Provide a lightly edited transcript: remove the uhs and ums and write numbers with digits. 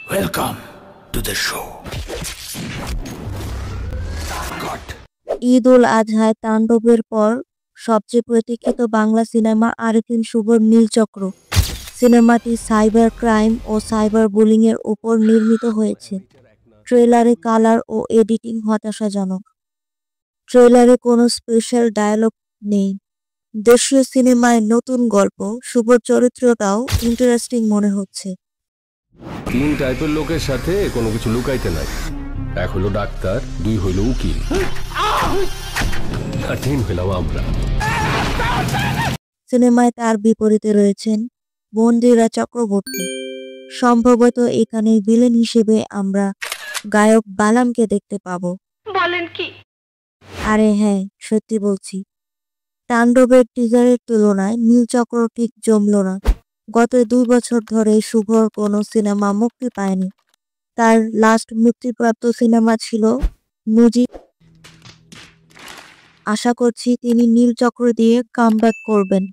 Welcome to the show. Cut. Eid ul আজহায় তাণ্ডবের পর সবচেয়ে প্রতীক্ষিত বাংলা সিনেমা আরেফিন শুভর নীলচক্র। সিনেমাটি সাইবার ক্রাইম ও সাইবার বুলিংয়ের উপর নির্মিত হয়েছে। ট্রেলারে কালার ও এডিটিং হতাশাজনক। ট্রেলারে কোনো স্পেশাল ডায়ালগ নেই। দেশীয় সিনেমায় নতুন গল্প, শুভর চরিত্রটাও ইন্টারেস্টিং মনে হচ্ছে। তিন টাইপের লোকের সাথে কোনো কিছু লুকাইতে নাই। এক হলো ডাক্তার, দুই হইল উকিল, আর তিন হইলাম আমরা। সিনেমায় তার বিপরীতে রয়েছেন মন্দিরা চক্রবর্তী। সম্ভবত এখানে ভিলেন হিসেবে আমরা গায়ক বালামকে দেখতে পাবো। বলেন কি? আরে হ্যাঁ, সত্যি বলছি। তাণ্ডবের টিজারের তুলনায় নীলচক্র ঠিক জমল না। গত 2 বছর ধরে শুভর কোনো সিনেমা মুক্তি পায়নি। তার লাস্ট মুক্তিপ্রাপ্ত সিনেমা ছিল মুজিব। আশা করছি তিনি নীলচক্র দিয়ে কামব্যাক করবেন।